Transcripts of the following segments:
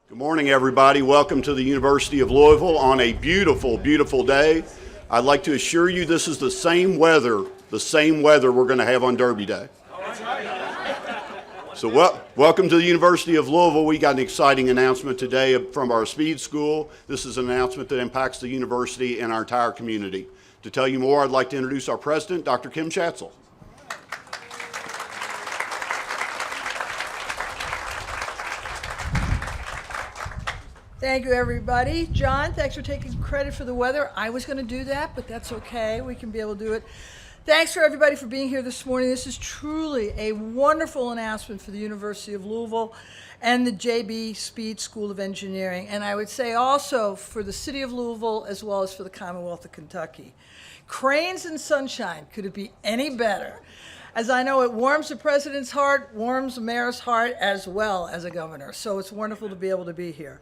Good morning, everybody. Welcome to the University of Louisville on a beautiful, beautiful day. I'd like to assure you this is the same weather we're going to have on Derby Day. So welcome to the University of Louisville. We got an exciting announcement today from our Speed School. This is an announcement that impacts the university and our entire community. To tell you more, I'd like to introduce our president, Dr. Kim Schatzel. Thank you, everybody. John, thanks for taking credit for the weather. I was going to do that, but that's okay. We can be able to do it. Thanks for everybody for being here this morning. This is truly a wonderful announcement for the University of Louisville and the JB Speed School of Engineering, and I would say also for the city of Louisville as well as for the Commonwealth of Kentucky. Cranes and sunshine, could it be any better? As I know, it warms the president's heart, warms the mayor's heart, as well as a governor. So it's wonderful to be able to be here.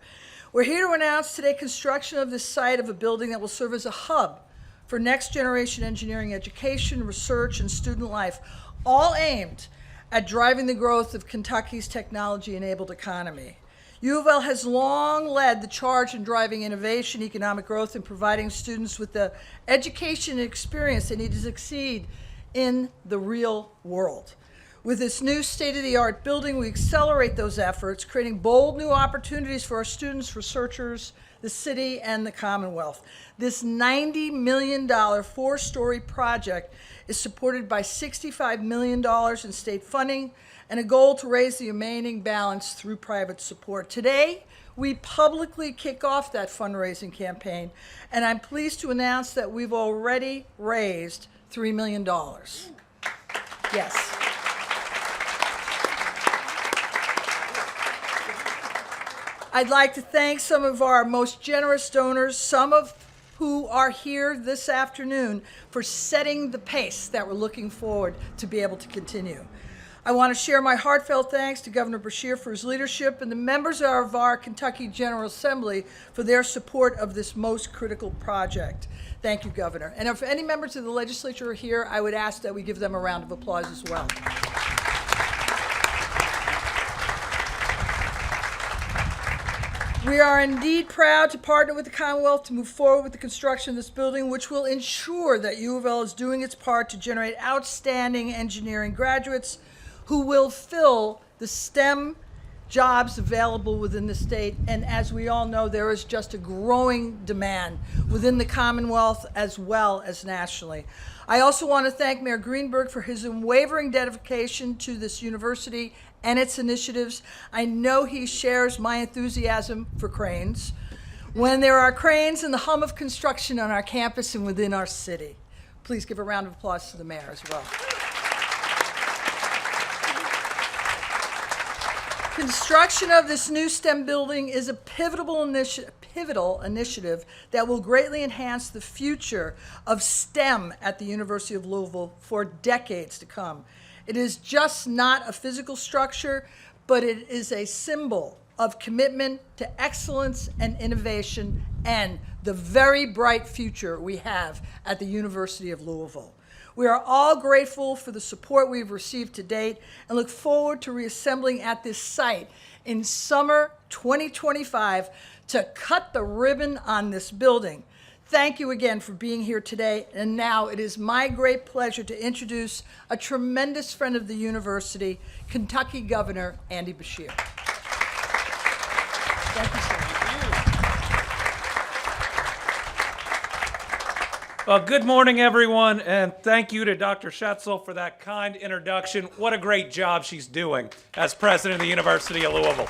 We're here to announce today construction of this site of a building that will serve as a hub for next generation engineering education, research, and student life, all aimed at driving the growth of Kentucky's technology-enabled economy. U of L has long led the charge in driving innovation, economic growth, and providing students with the education and experience they need to succeed in the real world. With this new state-of-the-art building, we accelerate those efforts, creating bold new opportunities for our students, researchers, the city, and the Commonwealth. This $90 million four-story project is supported by $65 million in state funding and a goal to raise the remaining balance through private support. Today, we publicly kick off that fundraising campaign, and I'm pleased to announce that we've already raised $3 million. Yes. I'd like to thank some of our most generous donors, some of who are here this afternoon, for setting the pace that we're looking forward to be able to continue. I want to share my heartfelt thanks to Governor Beshear for his leadership and the members of our Kentucky General Assembly for their support of this most critical project. Thank you, Governor. And if any members of the legislature are here, I would ask that we give them a round of applause as well. We are indeed proud to partner with the Commonwealth to move forward with the construction of this building, which will ensure that U of L is doing its part to generate outstanding engineering graduates who will fill the STEM jobs available within the state. And as we all know, there is just a growing demand within the Commonwealth as well as nationally. I also want to thank Mayor Greenberg for his unwavering dedication to this university and its initiatives. I know he shares my enthusiasm for cranes. When there are cranes and the hum of construction on our campus and within our city. Please give a round of applause to the mayor as well. Construction of this new STEM building is a pivotal initiative that will greatly enhance the future of STEM at the University of Louisville for decades to come. It is just not a physical structure, but it is a symbol of commitment to excellence and innovation and the very bright future we have at the University of Louisville. We are all grateful for the support we've received to date and look forward to reassembling at this site in summer 2025 to cut the ribbon on this building. Thank you again for being here today. And now it is my great pleasure to introduce a tremendous friend of the university, Kentucky Governor Andy Beshear. Thank you, sir. Well, good morning, everyone, and thank you to Dr. Schatzel for that kind introduction. What a great job she's doing as president of the University of Louisville.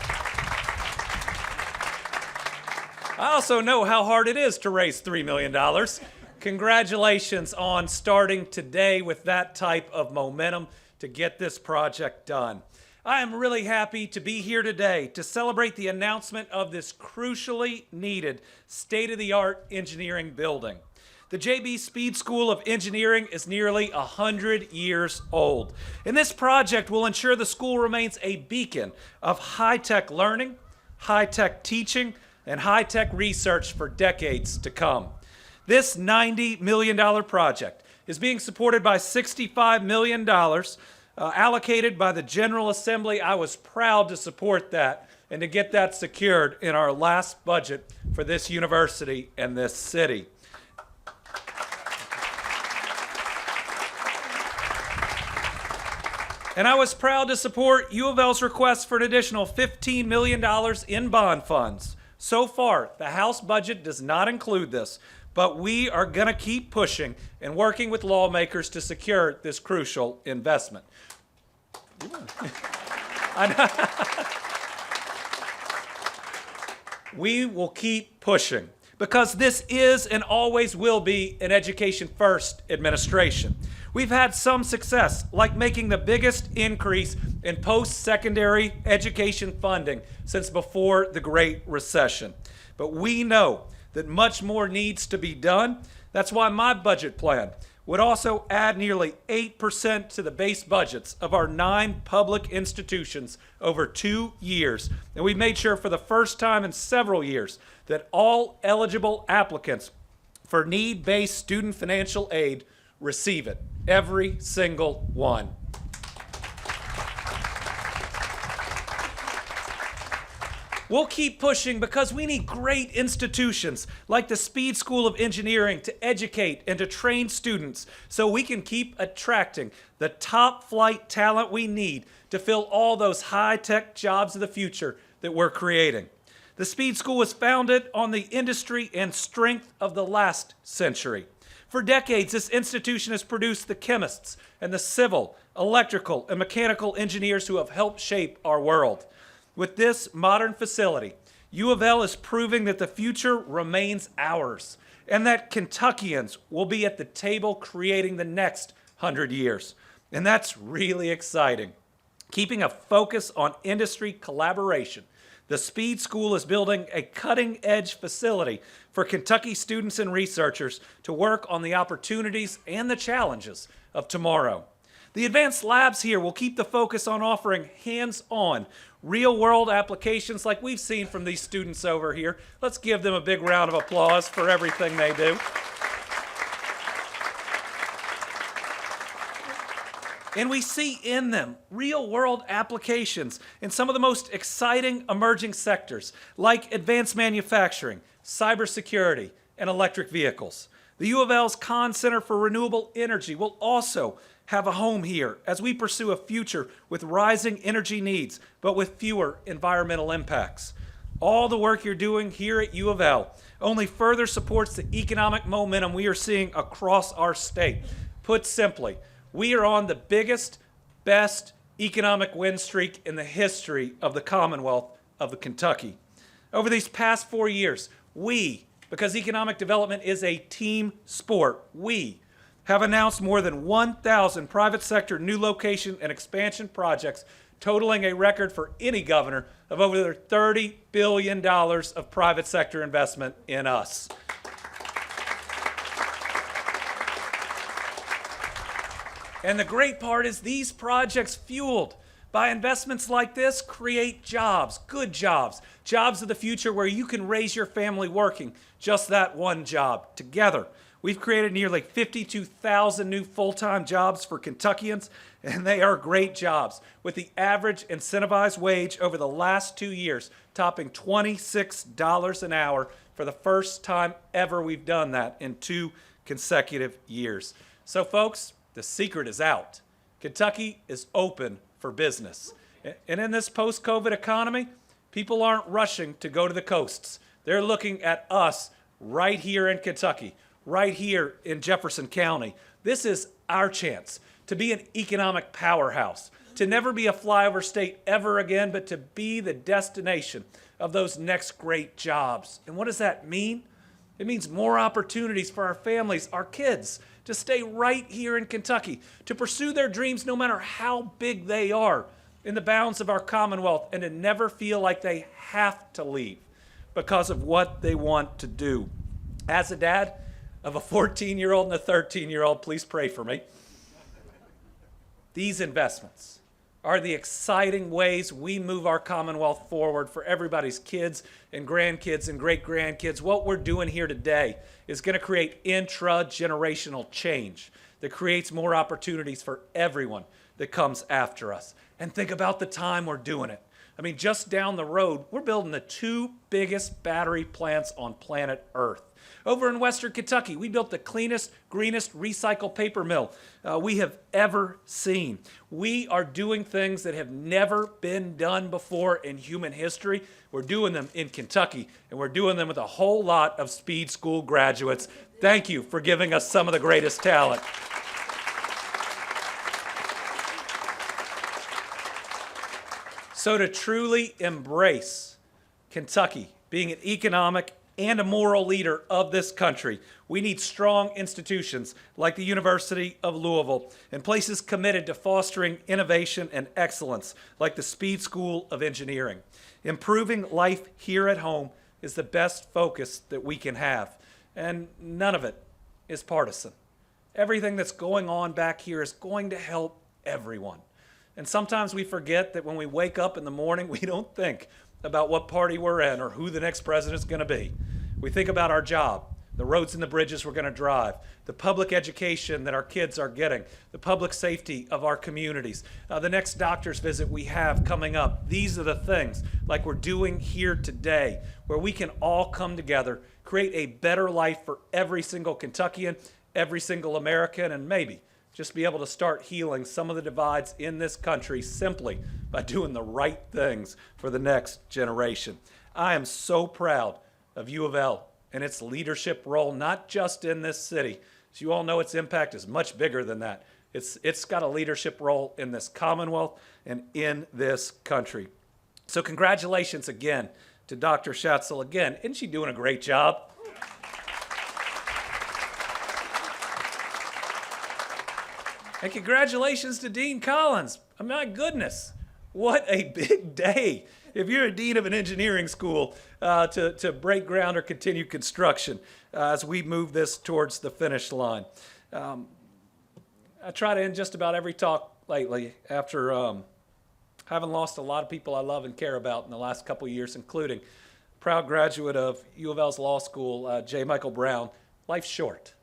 I also know how hard it is to raise $3 million. Congratulations on starting today with that type of momentum to get this project done. I am really happy to be here today to celebrate the announcement of this crucially needed state-of-the-art engineering building. The JB Speed School of Engineering is nearly 100 years old, and this project will ensure the school remains a beacon of high-tech learning, high-tech teaching, and high-tech research for decades to come. This $90 million project is being supported by $65 million allocated by the General Assembly. I was proud to support that and to get that secured in our last budget for this university and this city. And I was proud to support U of L's request for an additional $15 million in bond funds. So far, the House budget does not include this, but we are going to keep pushing and working with lawmakers to secure this crucial investment. We will keep pushing because this is and always will be an education-first administration. We've had some success, like making the biggest increase in post-secondary education funding since before the Great Recession. But we know that much more needs to be done. That's why my budget plan would also add nearly 8% to the base budgets of our 9 public institutions over 2 years. And we made sure for the first time in several years that all eligible applicants for need-based student financial aid receive it, every single one. We'll keep pushing because we need great institutions like the Speed School of Engineering to educate and to train students so we can keep attracting the top flight talent we need to fill all those high-tech jobs of the future that we're creating. The Speed School was founded on the industry and strength of the last century. For decades, this institution has produced the chemists and the civil, electrical, and mechanical engineers who have helped shape our world. With this modern facility, U of L is proving that the future remains ours and that Kentuckians will be at the table creating the next 100 years. And that's really exciting. Keeping a focus on industry collaboration, the Speed School is building a cutting-edge facility for Kentucky students and researchers to work on the opportunities and the challenges of tomorrow. The advanced labs here will keep the focus on offering hands-on, real-world applications like we've seen from these students over here. Let's give them a big round of applause for everything they do. And we see in them real-world applications in some of the most exciting emerging sectors, like advanced manufacturing, cybersecurity, and electric vehicles. The U of L's Kahn Center for Renewable Energy will also have a home here as we pursue a future with rising energy needs, but with fewer environmental impacts. All the work you're doing here at U of L only further supports the economic momentum we are seeing across our state. Put simply, we are on the biggest, best economic win streak in the history of the Commonwealth of Kentucky. Over these past 4 years, because economic development is a team sport, we have announced more than 1,000 private sector new location and expansion projects, totaling a record for any governor of over $30 billion of private sector investment in us. And the great part is these projects, fueled by investments like this, create jobs, good jobs, jobs of the future where you can raise your family working just that one job together. We've created nearly 52,000 new full-time jobs for Kentuckians, and they are great jobs, with the average incentivized wage over the last 2 years topping $26 an hour for the first time ever we've done that in 2 consecutive years. So folks, the secret is out. Kentucky is open for business. And in this post-COVID economy, people aren't rushing to go to the coasts. They're looking at us right here in Kentucky, right here in Jefferson County. This is our chance to be an economic powerhouse, to never be a flyover state ever again, but to be the destination of those next great jobs. And what does that mean? It means more opportunities for our families, our kids, to stay right here in Kentucky, to pursue their dreams no matter how big they are in the bounds of our Commonwealth, and to never feel like they have to leave because of what they want to do. As a dad of a 14-year-old and a 13-year-old, please pray for me. These investments are the exciting ways we move our Commonwealth forward for everybody's kids and grandkids and great-grandkids. What we're doing here today is going to create intra-generational change that creates more opportunities for everyone that comes after us. And think about the time we're doing it. I mean, just down the road, we're building the 2 biggest battery plants on planet Earth. Over in Western Kentucky, we built the cleanest, greenest recycled paper mill we have ever seen. We are doing things that have never been done before in human history. We're doing them in Kentucky, and we're doing them with a whole lot of Speed School graduates. Thank you for giving us some of the greatest talent. So to truly embrace Kentucky being an economic and a moral leader of this country, we need strong institutions like the University of Louisville and places committed to fostering innovation and excellence like the Speed School of Engineering. Improving life here at home is the best focus that we can have, and none of it is partisan. Everything that's going on back here is going to help everyone. And sometimes we forget that when we wake up in the morning, we don't think about what party we're in or who the next president's going to be. We think about our job, the roads and the bridges we're going to drive, the public education that our kids are getting, the public safety of our communities, the next doctor's visit we have coming up. These are the things, like we're doing here today, where we can all come together, create a better life for every single Kentuckian, every single American, and maybe just be able to start healing some of the divides in this country simply by doing the right things for the next generation. I am so proud of U of L and its leadership role, not just in this city. As you all know, its impact is much bigger than that. It's got a leadership role in this Commonwealth and in this country. So congratulations again to Dr. Schatzel. Again, isn't she doing a great job? And congratulations to Dean Collins. My goodness, what a big day. If you're a dean of an engineering school, to break ground or continue construction as we move this towards the finish line. I try to end just about every talk lately after having lost a lot of people I love and care about in the last couple of years, including proud graduate of U of L's law school, J. Michael Brown. Life's short.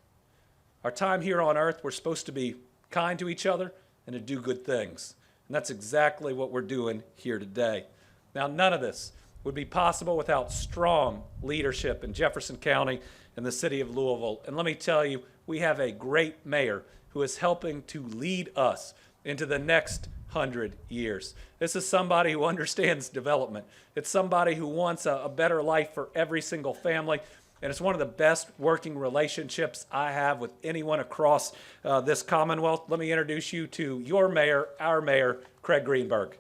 Our time here on earth, we're supposed to be kind to each other and to do good things. And that's exactly what we're doing here today. Now, none of this would be possible without strong leadership in Jefferson County and the city of Louisville. And let me tell you, we have a great mayor who is helping to lead us into the next 100 years. This is somebody who understands development. It's somebody who wants a better life for every single family. And it's one of the best working relationships I have with anyone across this Commonwealth. Let me introduce you to your mayor, our mayor, Craig Greenberg.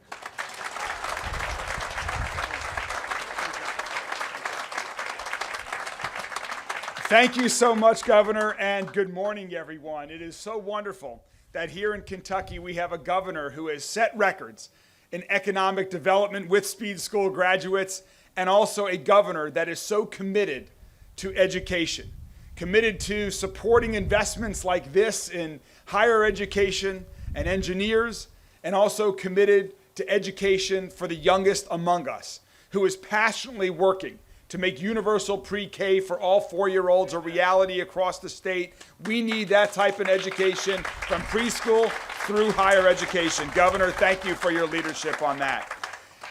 Thank you so much, Governor, and good morning, everyone. It is so wonderful that here in Kentucky we have a governor who has set records in economic development with Speed School graduates, and also a governor that is so committed to education, committed to supporting investments like this in higher education and engineers, and also committed to education for the youngest among us, who is passionately working to make universal pre-K for all 4-year-olds a reality across the state. We need that type of education from preschool through higher education. Governor, thank you for your leadership on that.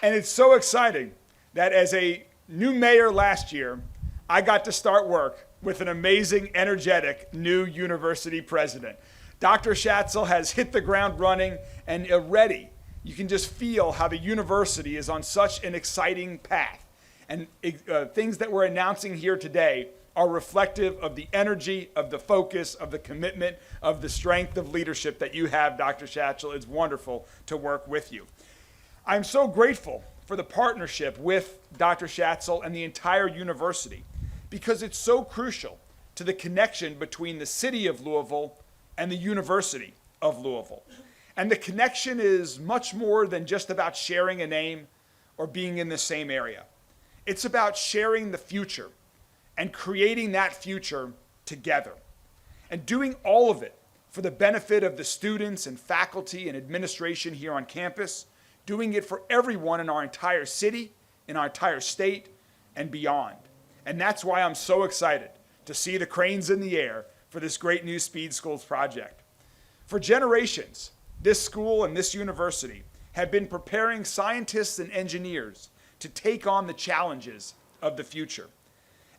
And it's so exciting that as a new mayor last year, I got to start work with an amazing, energetic new university president. Dr. Schatzel has hit the ground running, and already you can just feel how the university is on such an exciting path. And things that we're announcing here today are reflective of the energy, of the focus, of the commitment, of the strength of leadership that you have, Dr. Schatzel. It's wonderful to work with you. I'm so grateful for the partnership with Dr. Schatzel and the entire university, because it's so crucial to the connection between the city of Louisville and the University of Louisville. And the connection is much more than just about sharing a name or being in the same area. It's about sharing the future and creating that future together, and doing all of it for the benefit of the students and faculty and administration here on campus, doing it for everyone in our entire city, in our entire state, and beyond. And that's why I'm so excited to see the cranes in the air for this great new Speed Schools project. For generations, this school and this university have been preparing scientists and engineers to take on the challenges of the future.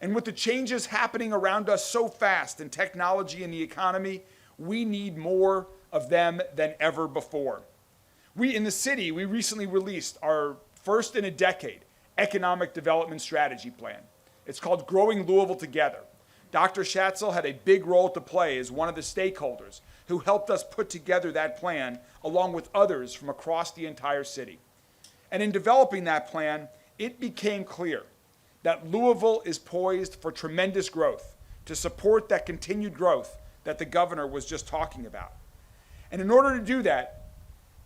And with the changes happening around us so fast in technology and the economy, we need more of them than ever before. We in the city, we recently released our first in a decade economic development strategy plan. It's called Growing Louisville Together. Dr. Schatzel had a big role to play as one of the stakeholders who helped us put together that plan along with others from across the entire city. And in developing that plan, it became clear that Louisville is poised for tremendous growth to support that continued growth that the governor was just talking about. And in order to do that,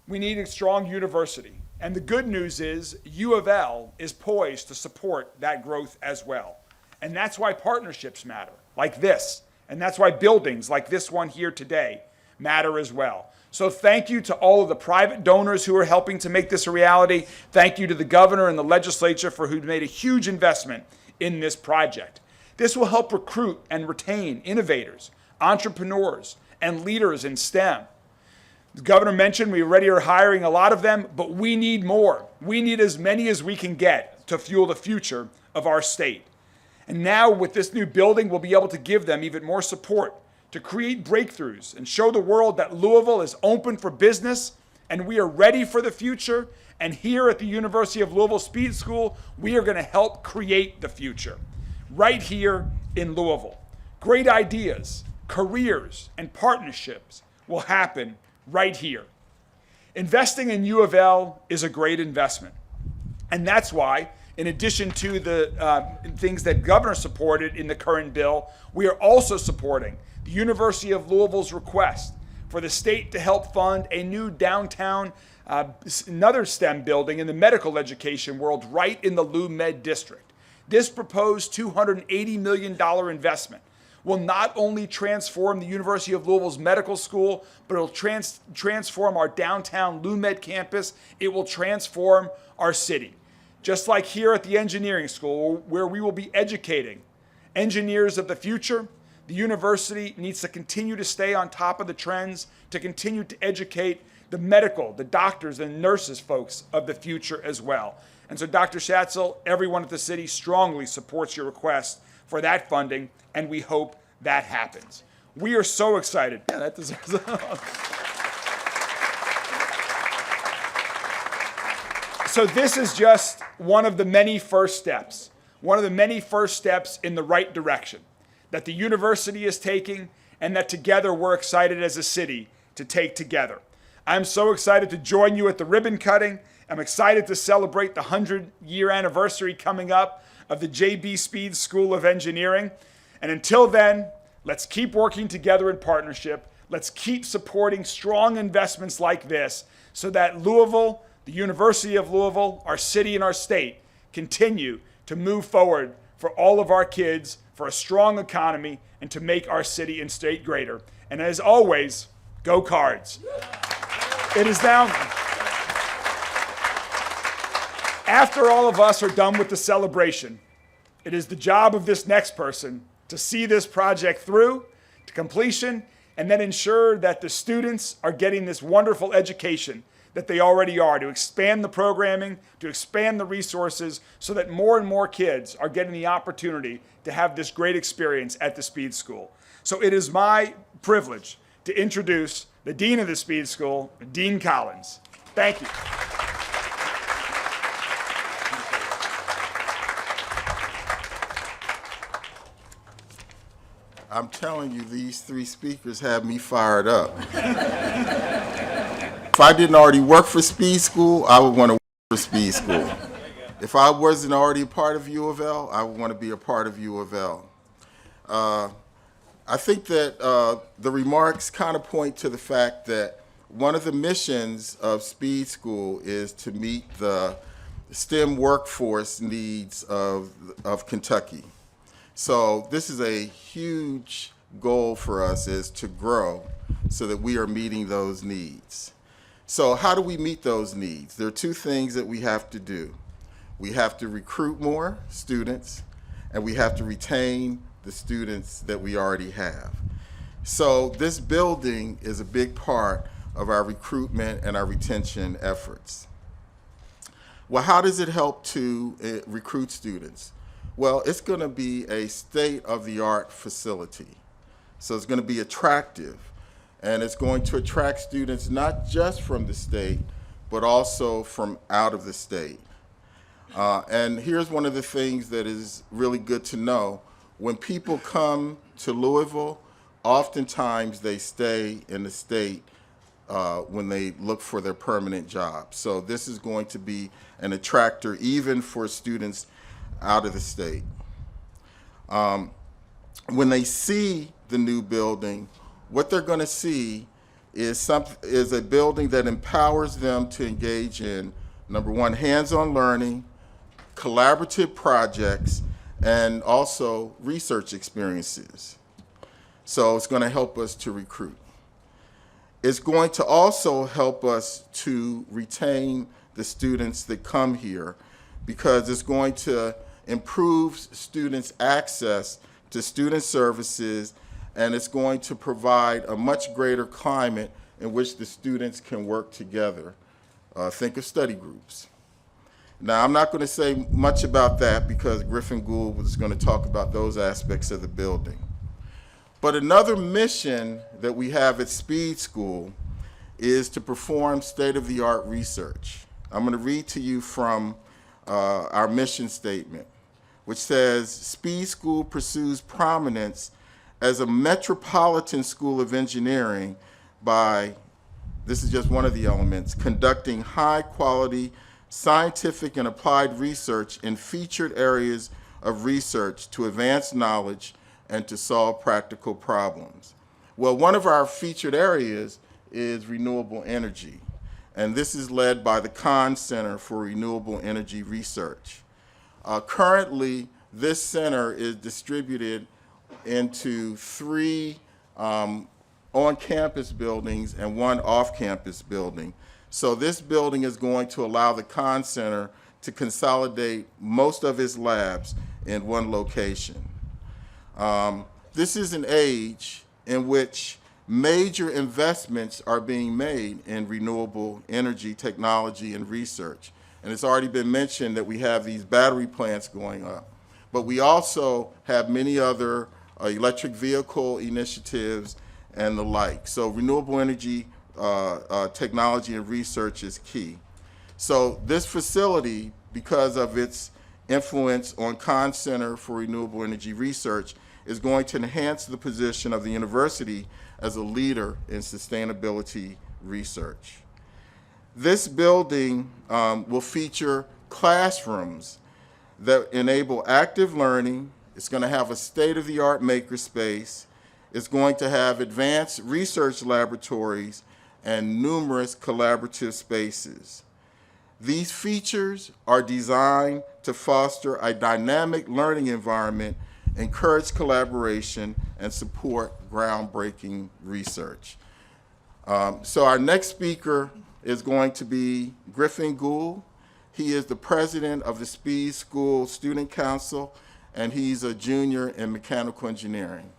we need a strong university. And the good news is U of L is poised to support that growth as well. And that's why partnerships matter, like this. And that's why buildings like this one here today matter as well. So thank you to all of the private donors who are helping to make this a reality. Thank you to the governor and the legislature for who made a huge investment in this project. This will help recruit and retain innovators, entrepreneurs, and leaders in STEM. The governor mentioned we already are hiring a lot of them, but we need more. We need as many as we can get to fuel the future of our state. And now with this new building, we'll be able to give them even more support to create breakthroughs and show the world that Louisville is open for business and we are ready for the future. And here at the University of Louisville Speed School, we are going to help create the future right here in Louisville. Great ideas, careers, and partnerships will happen right here. Investing in U of L is a great investment. And that's why, in addition to the things that governor supported in the current bill, we are also supporting the University of Louisville's request for the state to help fund a new downtown, another STEM building in the medical education world right in the Lou Med district. This proposed $280 million investment will not only transform the University of Louisville's medical school, but it'll transform our downtown Lou Med campus. It will transform our city. Just like here at the engineering school, where we will be educating engineers of the future, the university needs to continue to stay on top of the trends, to continue to educate the medical, the doctors and nurses folks of the future as well. And so Dr. Schatzel, everyone at the city strongly supports your request for that funding, and we hope that happens. We are so excited. Yeah, that deserves So this is just one of the many first steps, in the right direction that the university is taking and that together we're excited as a city to take together. I'm so excited to join you at the ribbon cutting. I'm excited to celebrate the 100-year anniversary coming up of the JB Speed School of Engineering. And until then, let's keep working together in partnership. Let's keep supporting strong investments like this so that Louisville, the University of Louisville, our city and our state continue to move forward for all of our kids, for a strong economy, and to make our city and state greater. And as always, go Cards. It is now, after all of us are done with the celebration, it is the job of this next person to see this project through to completion and then ensure that the students are getting this wonderful education that they already are, to expand the programming, to expand the resources so that more and more kids are getting the opportunity to have this great experience at the Speed School. So it is my privilege to introduce the Dean of the Speed School, Dean Collins. Thank you. I'm telling you, these three speakers have me fired up. If I didn't already work for Speed School, I would want to work for Speed School. If I wasn't already a part of U of L, I would want to be a part of U of L. I think that the remarks kind of point to the fact that one of the missions of Speed School is to meet the STEM workforce needs of Kentucky. So this is a huge goal for us, is to grow so that we are meeting those needs. So how do we meet those needs? There are two things that we have to do. We have to recruit more students, and we have to retain the students that we already have. So this building is a big part of our recruitment and our retention efforts. Well, how does it help to recruit students? Well, it's going to be a state-of-the-art facility. So it's going to be attractive, and it's going to attract students not just from the state, but also from out of the state. And here's one of the things that is really good to know. When people come to Louisville, oftentimes they stay in the state when they look for their permanent job. So this is going to be an attractor even for students out of the state. When they see the new building, what they're going to see is a building that empowers them to engage in, number one, hands-on learning, collaborative projects, and also research experiences. So it's going to help us to recruit. It's going to also help us to retain the students that come here, because it's going to improve students' access to student services, and it's going to provide a much greater climate in which the students can work together. Think of study groups. Now, I'm not going to say much about that because Griffin Gould was going to talk about those aspects of the building. But another mission that we have at Speed School is to perform state-of-the-art research. I'm going to read to you from our mission statement, which says, Speed School pursues prominence as a metropolitan school of engineering by, this is just one of the elements, conducting high-quality scientific and applied research in featured areas of research to advance knowledge and to solve practical problems. Well, one of our featured areas is renewable energy, and this is led by the Kahn Center for Renewable Energy Research. Currently, this center is distributed into 3 on-campus buildings and 1 off-campus building. So this building is going to allow the Kahn Center to consolidate most of its labs in one location. This is an age in which major investments are being made in renewable energy technology and research. And it's already been mentioned that we have these battery plants going up. But we also have many other electric vehicle initiatives and the like. So renewable energy technology and research is key. So this facility, because of its influence on Kahn Center for Renewable Energy Research, is going to enhance the position of the university as a leader in sustainability research. This building will feature classrooms that enable active learning. It's going to have a state-of-the-art makerspace. It's going to have advanced research laboratories and numerous collaborative spaces. These features are designed to foster a dynamic learning environment, encourage collaboration, and support groundbreaking research. So our next speaker is going to be Griffin Gould. He is the president of the Speed School Student Council, and he's a junior in mechanical engineering.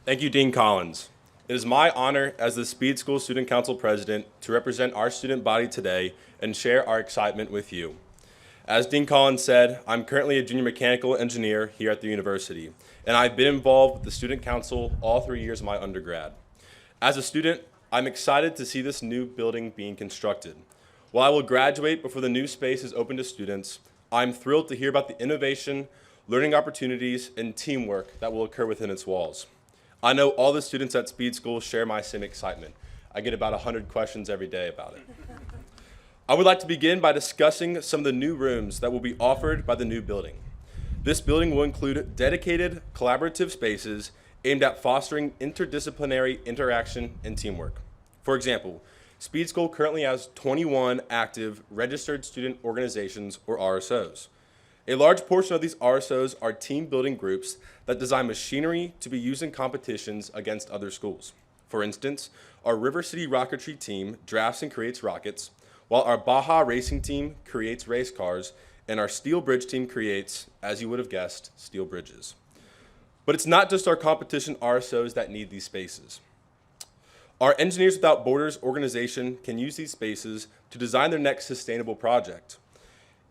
Thank you, Dean Collins. It is my honor as the Speed School Student Council President to represent our student body today and share our excitement with you. As Dean Collins said, I'm currently a junior mechanical engineer here at the university, and I've been involved with the Student Council all 3 years of my undergrad. As a student, I'm excited to see this new building being constructed. While I will graduate before the new space is open to students, I'm thrilled to hear about the innovation, learning opportunities, and teamwork that will occur within its walls. I know all the students at Speed School share my same excitement. I get about 100 questions every day about it. I would like to begin by discussing some of the new rooms that will be offered by the new building. This building will include dedicated collaborative spaces aimed at fostering interdisciplinary interaction and teamwork. For example, Speed School currently has 21 active registered student organizations, or RSOs. A large portion of these RSOs are team-building groups that design machinery to be used in competitions against other schools. For instance, our River City Rocketry team drafts and creates rockets, while our Baja Racing team creates race cars, and our steel bridge team creates, as you would have guessed, steel bridges. But it's not just our competition RSOs that need these spaces. Our Engineers Without Borders organization can use these spaces to design their next sustainable project.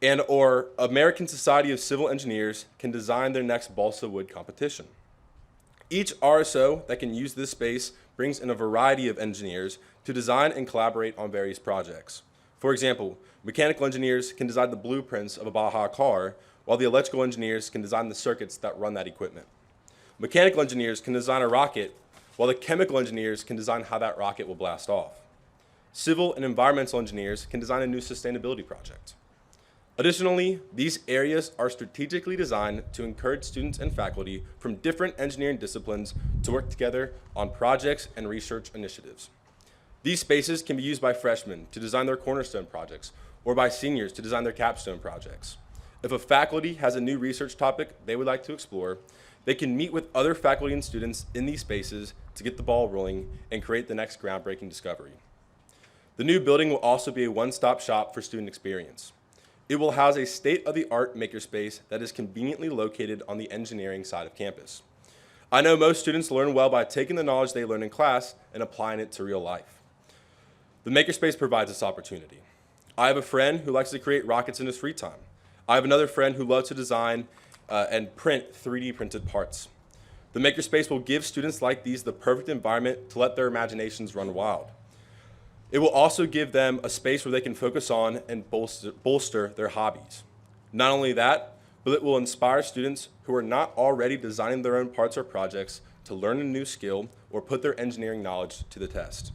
And our American Society of Civil Engineers can design their next balsa wood competition. Each RSO that can use this space brings in a variety of engineers to design and collaborate on various projects. For example, mechanical engineers can design the blueprints of a Baja car, while the electrical engineers can design the circuits that run that equipment. Mechanical engineers can design a rocket, while the chemical engineers can design how that rocket will blast off. Civil and environmental engineers can design a new sustainability project. Additionally, these areas are strategically designed to encourage students and faculty from different engineering disciplines to work together on projects and research initiatives. These spaces can be used by freshmen to design their cornerstone projects or by seniors to design their capstone projects. If a faculty has a new research topic they would like to explore, they can meet with other faculty and students in these spaces to get the ball rolling and create the next groundbreaking discovery. The new building will also be a one-stop shop for student experience. It will house a state-of-the-art makerspace that is conveniently located on the engineering side of campus. I know most students learn well by taking the knowledge they learn in class and applying it to real life. The makerspace provides this opportunity. I have a friend who likes to create rockets in his free time. I have another friend who loves to design and print 3D printed parts. The makerspace will give students like these the perfect environment to let their imaginations run wild. It will also give them a space where they can focus on and bolster their hobbies. Not only that, but it will inspire students who are not already designing their own parts or projects to learn a new skill or put their engineering knowledge to the test.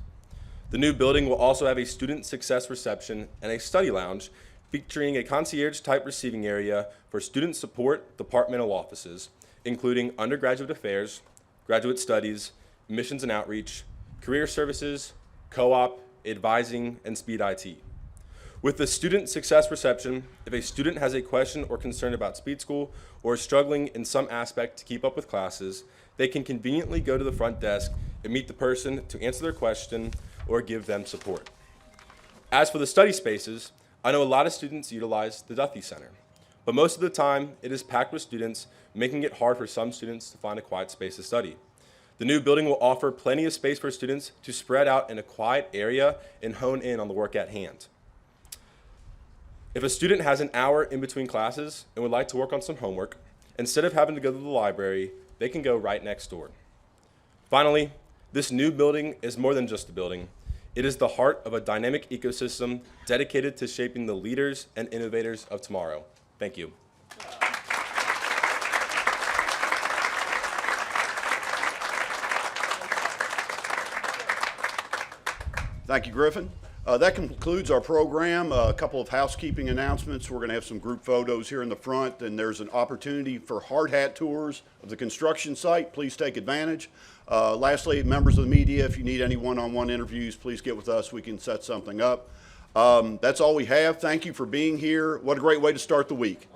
The new building will also have a student success reception and a study lounge featuring a concierge-type receiving area for student support departmental offices, including undergraduate affairs, graduate studies, admissions and outreach, career services, co-op, advising, and speed IT. With the student success reception, if a student has a question or concern about Speed School or is struggling in some aspect to keep up with classes, they can conveniently go to the front desk and meet the person to answer their question or give them support. As for the study spaces, I know a lot of students utilize the Duthie Center, but most of the time it is packed with students, making it hard for some students to find a quiet space to study. The new building will offer plenty of space for students to spread out in a quiet area and hone in on the work at hand. If a student has an hour in between classes and would like to work on some homework, instead of having to go to the library, they can go right next door. Finally, this new building is more than just a building. It is the heart of a dynamic ecosystem dedicated to shaping the leaders and innovators of tomorrow. Thank you. Thank you, Griffin. That concludes our program. A couple of housekeeping announcements. We're going to have some group photos here in the front, and there's an opportunity for hard hat tours of the construction site. Please take advantage. Lastly, members of the media, if you need any one-on-one interviews, please get with us. We can set something up. That's all we have. Thank you for being here. What a great way to start the week.